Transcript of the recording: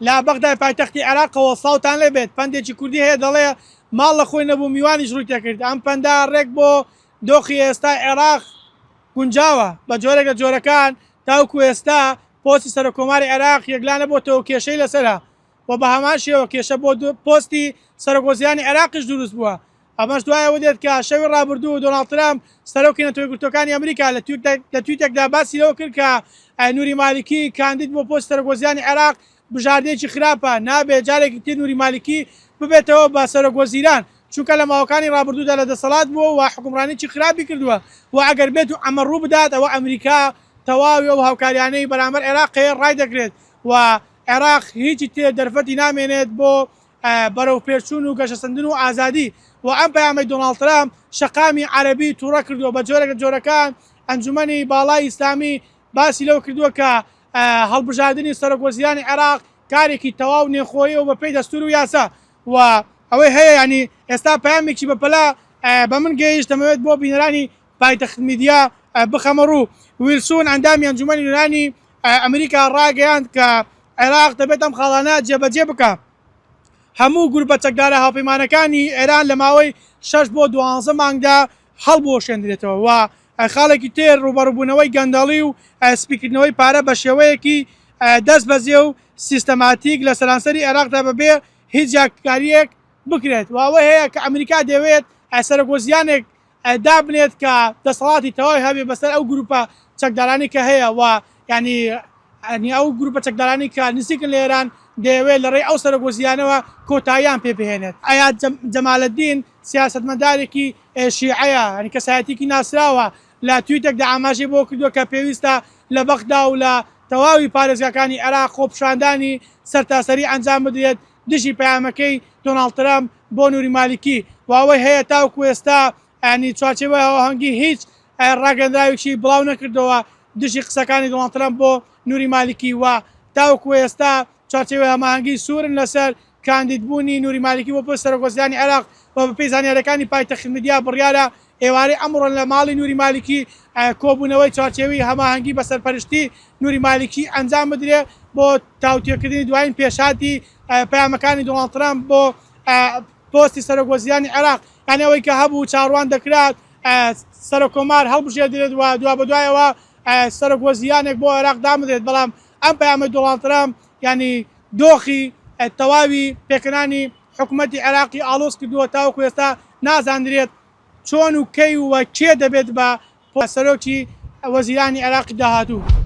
لا بەغدای پایتەختی عێراقەوە ساوتان لێبێت پندێکی کوردی هەیە دەڵێ ماڵ لە خۆی نەبوو میوانیش ڕووی تێکرد ئەم پەندا ڕێک بۆ دۆخی ئێستا عێراق گونجاوە بە جۆرێک لە جۆرەکان تاوکو ئێستا پۆستی سەرۆکۆماری عێراق یەکلانە بۆتەوە کێشەی لەسەرە و بە هەمان شێوە کێشە بۆ پۆستی سەرۆکۆزیانی عێراقیش دروست بووە. ئەمەش دوایەوە دێت کە شەوی ڕابردوو دۆناڵد ترامپ سەرۆکی نەتەوەی یەکگرتووەکانی ئەمریکا لە تویتێکدا باسی لەوە کرد کە نووری مالیکی کاندید بۆ پۆستی سەرۆکۆزیانی عێراق بژاردەیەکی خراپە نابێت جارێکی تر نووری مالیکی ببێتەوە بە سەرۆکوەزیران چونکە لە ماوەکانی ڕابردوودا لە دەسەڵات بووە و حکومڕانێکی خراپی کردووە و ئەگەر بێت و ئەمە ڕوو بدات ئەوە ئەمریکا تەواوی و هاوکاریانەی بەرامبەر عێراق ڕای دەگرێت و عێراق هیچی تێ دەرفەتی نامێنێت بۆ بەرەو پێچوون و گەشەسەندن و ئازادی و ئەم پەیامەی دۆناڵد ترامپ شەقامی عەرەبی تووڕە کردووە بە جۆرێک لە جۆرەکان ئەنجومەنی باڵای ئیسلامی باسی لەو کردووە کە هەڵبژاردننی سەرۆکوەزیرانی عێراق کارێکی تەواو نێخۆیەوە بە پێی دەستور و یاسا و ئەوەی هەیە ینی ئێستا پامێکی بەپەلا بە من گەیشت دەمەوێت بۆ بینەرانی پایتەخت میدیا بخەمە ڕوو ویلسون ئەندامی ئەنجومەنی نوێنانی ئەمریکا ڕاگەیاند کە عێراق دەبێت ئەم خاڵانە جێبەجێ بکە هەموو گروپە چەکدارە هاوپەیمانەکانی ئێران لە ماوەی 6 بۆ 12 مانگدا هەڵبوەشێنرێتەوە و خاڵێکی تێر ڕوبەڕووبوونەوەی گەندەڵی و سپیکردنەوەی پارە بە شێوەیەکی دەست بەجێ و سیستەماتیک لە سەرانسەری عێراقدا بەبێ هیچ جاکاریەک بکرێت و ئەوە هەیە کە ئەمریکا دەوێت سەرۆکۆزیانێک دابنێت کە دەسەڵاتی تەواوی هەبێ بەسەر ئەو گروپە چەکدارانی کە هەیە و ینی ئەو گروپە چەکدارانی کە نزیکن لە ئێران دەیەوێت لە ڕێی ئەو سەرۆکۆزیانەوە کۆتاییان پێبهێنێت. ئایا جەمالەدین سیاسەتمەدارێکی شیعەیە ینی کەسایەتێکی ناسراوە لە تویتێکدا ئاماژەی بۆ کردووە کە پێویستە لە بەغدا و لە تەواوی پارێزگاکانی عێراق خۆپیشاندانی سەرتاسەری ئەنجام بدرێت دژی پەیامەکەی دۆناڵد ترامپ بۆ نووری مالیکی و ئەوەی هەیە تاوکو ئێستا ینی چوارچێوەی هەنگی هیچ ڕاگەندراوێکی بڵاو نەکردەوە دژی قسەکانی دۆناڵد ترامپ بۆ نووری مالیکی و تاوکو ئێستا چوارچێوەی هەماهەنگی سوورن لەسەر کاندیدبوونی نووری مالیکی بۆ پۆستی سەرۆکۆزیرانی عێراق و بەپێی زانیاریەکانی پایتەخت میدیا بڕیارە ئێوارەی ئەمڕۆ لە ماڵی نووری مالیکی کۆبوونەوەی چوارچێوەی هەماهەنگی بە سەرپەرشتی نووری مالیکی ئەنجام بدرێت بۆ تاوتێکردنی دوایین پێشاتی پەیامەکانی دۆناڵد ترامپ بۆ پۆستی سەرۆکوەزیرانی عێراق یانەوەی کە هەبوو چاڕوان دەکرات سەرۆکۆمار هەڵبژێردرێت و دوا بەدوایەوە سەرۆکوەزیرانێک بۆ عێراق دامدرێت بەڵام ئەم پەیامەی دۆناڵد ترامپ ینی دۆخی تەواوی پێکەنانی حکوومەتی عێراقی ئاڵۆز کردووە تاوەکو ئێستا نازانرێت چۆن و کەی و کێ دەبێت بە سەرۆکی وەزیرانی عێراقی داهاتوو.